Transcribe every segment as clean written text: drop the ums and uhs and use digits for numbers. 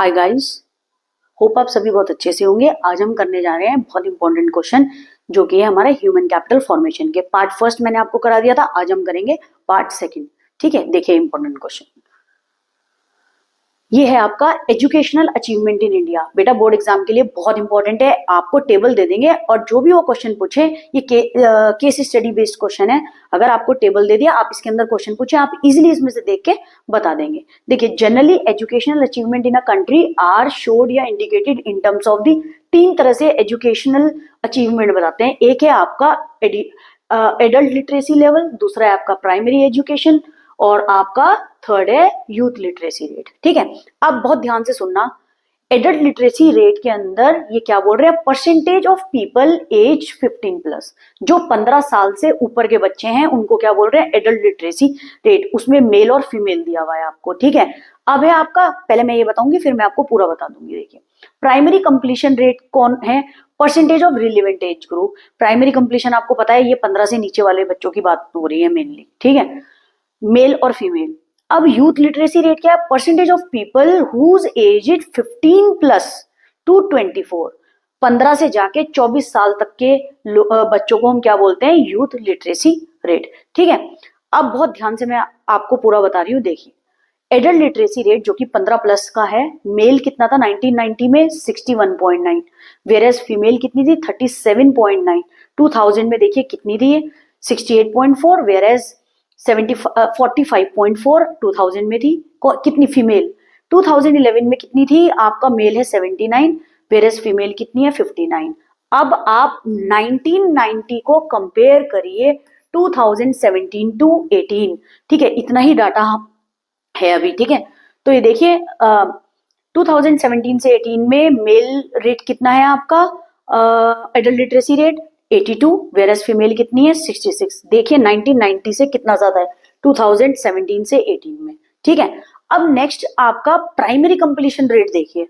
Hi guys, hope आप सभी बहुत अच्छे से होंगे। आज हम करने जा रहे हैं बहुत इंपॉर्टेंट क्वेश्चन जो कि है हमारे ह्यूमन कैपिटल फॉर्मेशन के। पार्ट फर्स्ट मैंने आपको करा दिया था, आज हम करेंगे पार्ट सेकंड। ठीक है, देखिए इंपॉर्टेंट क्वेश्चन ये है आपका एजुकेशनल अचीवमेंट इन इंडिया। बेटा बोर्ड एग्जाम के लिए बहुत इंपॉर्टेंट है। आपको टेबल दे देंगे और जो भी वो क्वेश्चन पूछे, ये केस स्टडी बेस्ड क्वेश्चन है। अगर आपको टेबल दे दिया, आप इसके अंदर क्वेश्चन पूछे, आप इजीली इसमें से देख के बता देंगे। देखिए, generally educational achievement in a country are shown या indicated in terms of the, तीन तरह से एजुकेशनल अचीवमेंट बताते हैं। एक है आपका एडल्ट लिटरेसी लेवल, दूसरा है आपका प्राइमरी एजुकेशन और आपका थर्ड है यूथ लिटरेसी रेट। ठीक है, अब बहुत ध्यान से सुनना। एडल्ट लिटरेसी रेट के अंदर ये क्या बोल रहे हैं, percentage of people age 15 plus, जो 15 साल से ऊपर के बच्चे हैं उनको क्या बोल रहे हैं, एडल्ट लिटरेसी रेट। उसमें मेल और फीमेल दिया हुआ है आपको। ठीक है, अब है आपका, पहले मैं ये बताऊंगी फिर मैं आपको पूरा बता दूंगी। देखिए, प्राइमरी कंप्लीशन रेट कौन है, percentage of relevant age group. Primary completion आपको पता है, ये 15 से नीचे वाले बच्चों की बात हो रही है मेनली। ठीक है, मेल और फीमेल। अब यूथ लिटरेसी रेट क्या है, percentage of people whose age is 15 plus to 24, 15 से जाके 24 साल तक के बच्चों को हम क्या बोलते हैं, यूथ लिटरेसी रेट। ठीक है, अब बहुत ध्यान से मैं आपको पूरा बता रही हूँ। देखिए, एडल्ट लिटरेसी रेट जो कि 15 प्लस का है, मेल कितना था 1990 में 61.9, वेयरएज फीमेल कितनी थी 37.9। 2000 में देखिए कितनी थी, 68.4, वेयरएज 45.4 2000 में थी। कितनी फीमेल 2011 में कितनी थी, आपका मेल है 79, वेयरएज फीमेल कितनी है 59। अब आप 1990 को कंपेयर करिए 2017 टू 18। ठीक है, इतना ही डाटा है अभी। ठीक है, तो ये देखिए 2017 से 18 में मेल रेट कितना है आपका, adult literacy rate 82, versus female कितनी है 66। देखिए 1990 से कितना ज्यादा है 2017 से 18 में। ठीक है, अब नेक्स्ट आपका प्राइमरी कंप्लीशन रेट देखिए,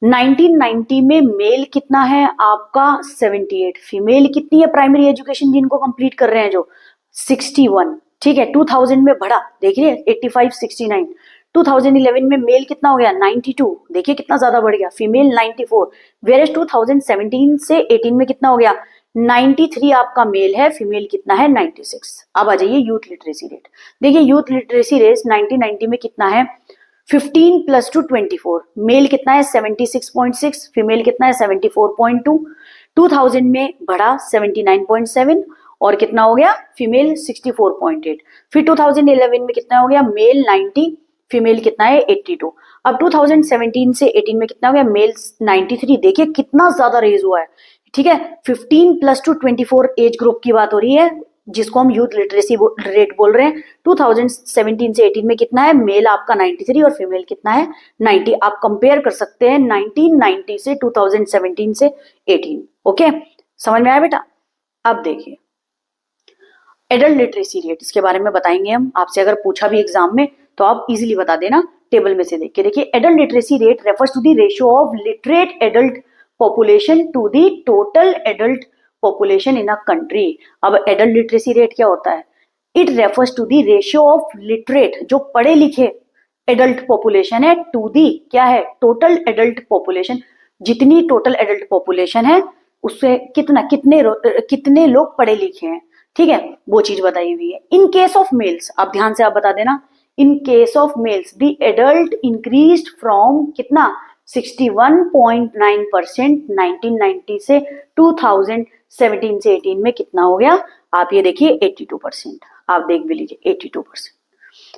1990 में मेल कितना है आपका 78, फीमेल कितनी है प्राइमरी एजुकेशन जिनको कंप्लीट कर रहे हैं जो 61। ठीक है, 2000 में बढ़ा, देखिए 85 69। 2011 में मेल कितना हो गया 92, देखिए कितना ज्यादा बढ़ गया, फीमेल 94। वेरेज 2017 से 18 में कितना हो गया 93 आपका मेल है, फीमेल कितना है 96। अब आ जाइए यूथ लिटरेसी रेट। देखिए यूथ लिटरेसी रेट 1990 में कितना है 15 प्लस टू 24, मेल कितना है 76.6, फीमेल कितना है 74.2। 2000 में बढ़ा 79.7 और कितना हो गया फीमेल 64.8। फिर 2011 में कितना हो गया, मेल 90, फीमेल कितना है 82। अब 2017 से 18 में कितना हो गया, मेल 93। देखिए कितना ज्यादा रेज हुआ है। ठीक है, 15 प्लस टू 24 एज ग्रुप की बात हो रही है जिसको हम यूथ लिटरेसी रेट बोल रहे हैं। 2017 से 18 में कितना है, मेल आपका 93 और फीमेल कितना है 90। आप कंपेयर कर सकते हैं 1990 से 2017 से 18। ओके, समझ में आया बेटा। अब देखिए एडल्ट लिटरेसी रेट, इसके बारे में बताएंगे हम। आपसे अगर पूछा भी एग्जाम में तो आप इजीली बता देना टेबल में से देख के। देखिए, adult literacy rate refers to the ratio of literate adult population to the total adult population in a country. अब एडल्ट लिटरेसी रेट क्या होता है, it refers to the ratio of literate, जो पढ़े लिखे एडल्ट पॉपुलेशन है, to the क्या है, टोटल एडल्ट पॉपुलेशन। जितनी टोटल एडल्ट पॉपुलेशन है उससे कितने लोग पढ़े लिखे हैं। ठीक है, वो चीज बताई हुई है। इन केस ऑफ मेल्स, आप ध्यान से आप बता देना, इन case of males the adult increased from कितना 61.9% 1990 से 2017 से 18 में कितना हो गया, आप ये देखिए 82%। आप देख भी लीजिए 82%,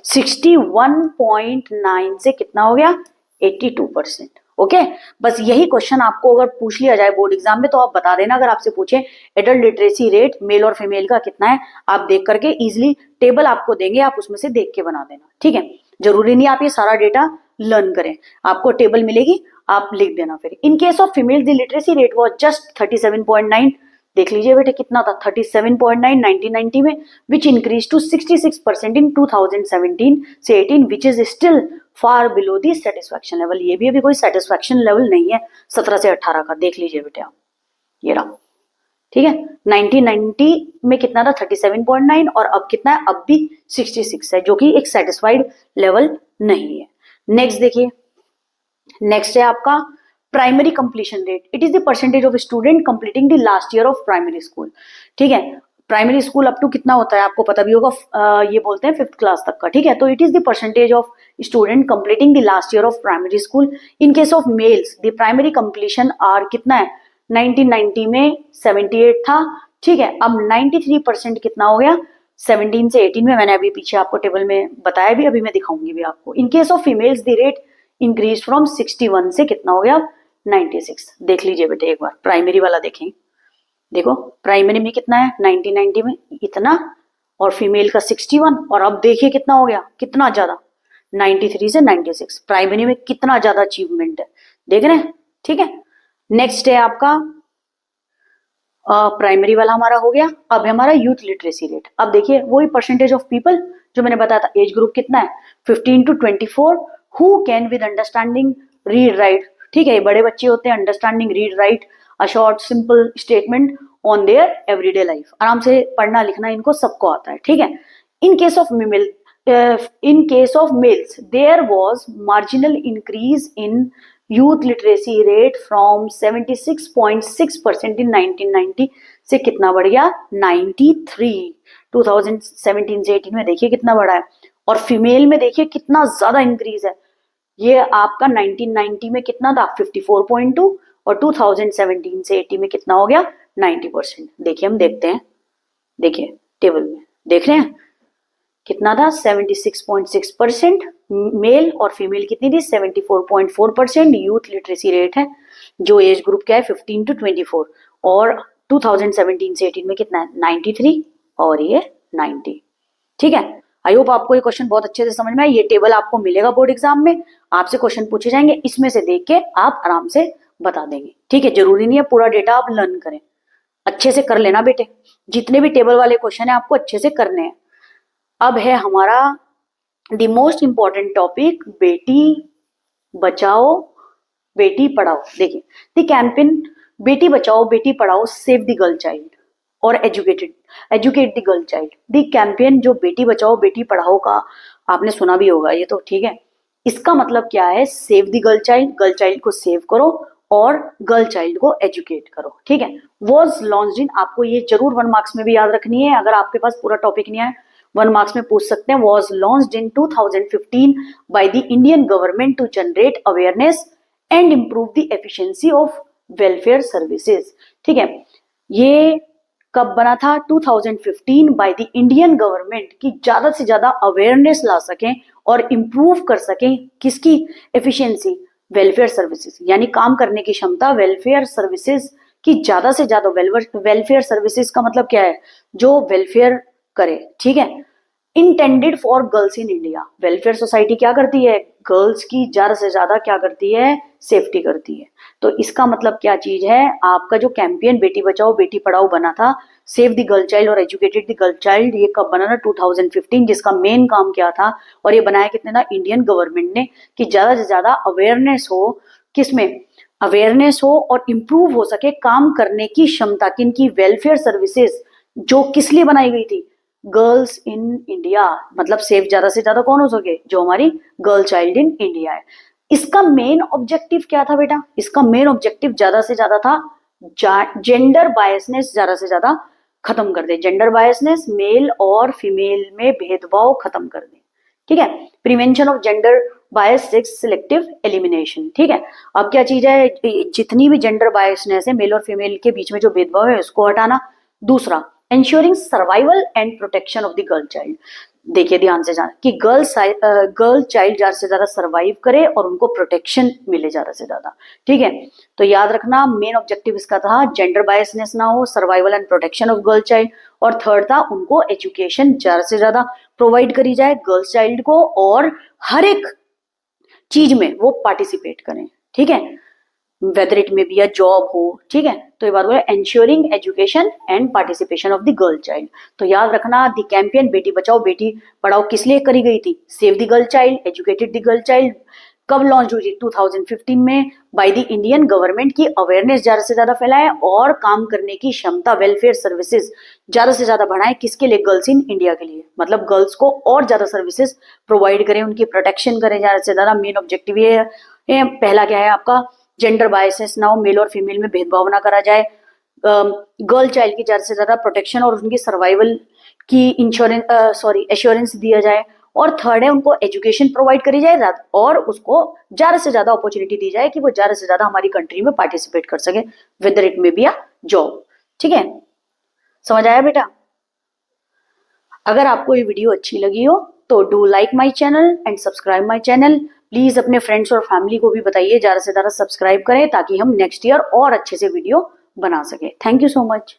61.9 से कितना हो गया 82%। ओके, बस यही क्वेश्चन आपको अगर पूछ लिया जाए बोर्ड एग्जाम में तो आप बता देना। अगर आपसे पूछे एडल्ट लिटरेसी रेट मेल और फीमेल का कितना है, आप देख करके इजिली टेबल आपको देंगे, आप उसमें से देख के बना देना। ठीक है, जरूरी नहीं आप ये सारा डेटा लर्न करें, आपको टेबल मिलेगी आप लिख देना। फिर इन case of female the literacy rate was just 37.9, देख लीजिए बेटे कितना था 37.9 1990 में, विच इंक्रीज टू 66% इन 2017 से 18, which is still far below the satisfaction level. ये भी अभी कोई सेटिस्फैक्शन लेवल नहीं है 17 से 18 का, देख लीजिए बेटे आप, ये रहा। ठीक है, 1990 में कितना था 37.9 और अब कितना है, अब भी 66 है, जो कि एक सेटिस्फाइड लेवल नहीं है। नेक्स्ट देखिए, नेक्स्ट है आपका primary completion rate, it is the percentage of student completing the last year of primary school. ठीक है, प्राइमरी स्कूल अप टू कितना होता है आपको पता भी होगा, ये बोलते हैं 5th क्लास तक का। ठीक है, तो it is the percentage of student completing the last year of primary school. In case of males the primary completion are कितना है, 1990 में 78 था। ठीक है, अब 93% कितना हो गया 17 से 18 में, मैंने अभी पीछे आपको टेबल में बताया भी, अभी मैं दिखाऊंगी भी आपको। इन case of females the rate increase from 61 से कितना हो गया 96। देख लीजिए बेटे एक बार प्राइमरी वाला देखें, देखो प्राइमरी में कितना है 1990 में इतना, और फीमेल का 61, और अब देखिए कितना हो गया, कितना ज्यादा 93 से 96। प्राइमरी में कितना ज्यादा अचीवमेंट है, देख रहे हैं। ठीक है, नेक्स्ट है आपका प्राइमरी वाला हमारा हो गया। अब है हमारा यूथ लिटरेसी रेट। अब देखिए वही परसेंटेज ऑफ पीपल जो मैंने बताया था, एज ग्रुप कितना है 15 to 24 who can with understanding read write. ठीक है, ये बड़े बच्चे होते हैं, understanding read write a short simple statement on their everyday life, आराम से पढ़ना लिखना इनको सबको आता है। ठीक है, in case of males there was marginal increase in youth literacy rate from 76.6% in 1990 से कितना बढ़ गया 93 2017 से 18 में, देखिए कितना बढ़ा है। और फीमेल में देखिए कितना ज्यादा इंक्रीज है, ये आपका 1990 में कितना था 54.2 और 2017 से 80 में कितना हो गया 90%। देखिए हम देखते हैं, देखिए टेबल में देख रहे हैं कितना था 76.6% मेल, और फीमेल कितनी थी 74.4%। यूथ लिटरेसी रेट है जो एज ग्रुप क्या है 15 to 24, और 2017 से 18 में कितना है 93 और ये 90। ठीक है, आई होप आपको ये क्वेश्चन बहुत अच्छे से समझ में आया। ये टेबल आपको मिलेगा बोर्ड एग्जाम में, आपसे क्वेश्चन पूछे जाएंगे, इसमें से देख के आप आराम से बता देंगे। ठीक है, जरूरी नहीं है पूरा डेटा आप लर्न करें, अच्छे से कर लेना बेटे, जितने भी टेबल वाले क्वेश्चन है आपको अच्छे से करने हैं। अब है हमारा the most important topic, Beti Bachao Beti Padhao. देखिए the campaign Beti Bachao Beti Padhao save the girl child और educate the girl child. The campaign जो बेटी बचाओ बेटी पढ़ाओ का आपने सुना भी होगा, ये तो ठीक है, इसका मतलब क्या है, सेव द गर्ल चाइल्ड को सेव करो और गर्ल चाइल्ड को एजुकेट करो। ठीक है, वॉज लॉन्च्ड इन, आपको ये जरूर 1 मार्क्स में भी याद रखनी है, अगर आपके पास पूरा टॉपिक नहीं आया 1 मार्क्स में पूछ सकते हैं। Was launched in 2015 by the Indian government to generate awareness and improve the efficiency of welfare services. ठीक है, ये कब बना था 2015 बाय द इंडियन गवर्नमेंट की ज्यादा से ज्यादा अवेयरनेस ला सकें और इम्प्रूव कर सकें किसकी एफिशिएंसी, वेलफेयर सर्विसेज, यानी काम करने की क्षमता वेलफेयर सर्विसेज की ज्यादा से ज्यादा। वेलफेयर सर्विसेज का मतलब क्या है, जो वेलफेयर करे। ठीक है, intended for girls in India, welfare society क्या करती है, गर्ल्स की ज्यादा से ज्यादा क्या करती है, सेफ्टी करती है। तो इसका मतलब क्या चीज है, आपका जो कैंपेन बेटी बचाओ बेटी पढ़ाओ बना था, सेव द गर्ल चाइल्ड और एजुकेटेड द गर्ल चाइल्ड, ये कब बना था 2015, जिसका मेन काम क्या था, और ये बनाया कितने था इंडियन गवर्नमेंट ने, कि ज्यादा से ज्यादा अवेयरनेस हो, किसमें अवेयरनेस हो और इम्प्रूव हो सके काम करने की क्षमता, किनकी, वेलफेयर सर्विसेज, जो किस लिए बनाई गई थी, गर्ल्स इन इंडिया, मतलब सेफ ज्यादा से ज्यादा कौन हो सके, जो हमारी गर्ल चाइल्ड इन इंडिया है। इसका मेन ऑब्जेक्टिव क्या था बेटा, इसका मेन ऑब्जेक्टिव ज्यादा से ज्यादा था जेंडर बायसनेस ज्यादा से ज्यादा खत्म कर दे, जेंडर बायसनेस मेल और फीमेल में भेदभाव खत्म कर दे। ठीक है, prevention of gender bias sex selective elimination. ठीक है, अब क्या चीज है, जितनी भी जेंडर बायसनेस है मेल और फीमेल के बीच में जो भेदभाव है उसको हटाना। दूसरा, ensuring survival and protection of the girl child। देखिए ध्यान से जान कि गर्ल चाइल्ड ज्यादा से ज्यादा सर्वाइव करे और उनको प्रोटेक्शन मिले ज्यादा से ज्यादा। ठीक है, तो याद रखना मेन ऑब्जेक्टिव इसका था जेंडर बायसनेस ना हो, survival and protection of girl child, और थर्ड था उनको एजुकेशन ज्यादा से ज्यादा प्रोवाइड करी जाए गर्ल्स चाइल्ड को, और हर एक चीज में वो पार्टिसिपेट करें। ठीक है, वेदर इट में बी अ जॉब हो। ठीक है, तो ये बात बोले ensuring education and participation of the girl child. तो याद रखना द कैंपेन बेटी बचाओ बेटी पढ़ाओ किस लिए करी गई थी, save the girl child, educated the girl child. कब लॉन्च हुई थी 2015 में बाय द इंडियन गवर्नमेंट की अवेयरनेस ज्यादा से ज्यादा फैलाए और काम करने की क्षमता वेलफेयर सर्विसेज ज्यादा से ज्यादा बढ़ाएं, किसके लिए, गर्ल्स इन इंडिया के लिए, मतलब गर्ल्स को और ज्यादा सर्विसेज प्रोवाइड करें, उनकी प्रोटेक्शन करें ज्यादा से ज्यादा। मेन ऑब्जेक्टिव ये पहला क्या है आपका, जेंडर बायसेस ना हो, मेल और फीमेल में भेदभाव ना करा जाए, गर्ल चाइल्ड की ज्यादा से ज्यादा प्रोटेक्शन और उनकी सर्वाइवल की एश्योरेंस दिया जाए, और थर्ड है उनको एजुकेशन प्रोवाइड करी जाए और उसको ज्यादा से ज्यादा अपॉर्चुनिटी दी जाए कि वो ज्यादा से ज्यादा हमारी कंट्री में पार्टिसिपेट कर सके, whether it may be a job. ठीक है, समझ आया बेटा? अगर आपको ये वीडियो अच्छी लगी हो तो do like my channel and subscribe my channel. Please अपने फ्रेंड्स और फैमिली को भी बताइए ज्यादा से ज्यादा सब्सक्राइब करें ताकि हम नेक्स्ट ईयर और अच्छे से वीडियो बना सके। Thank you so much.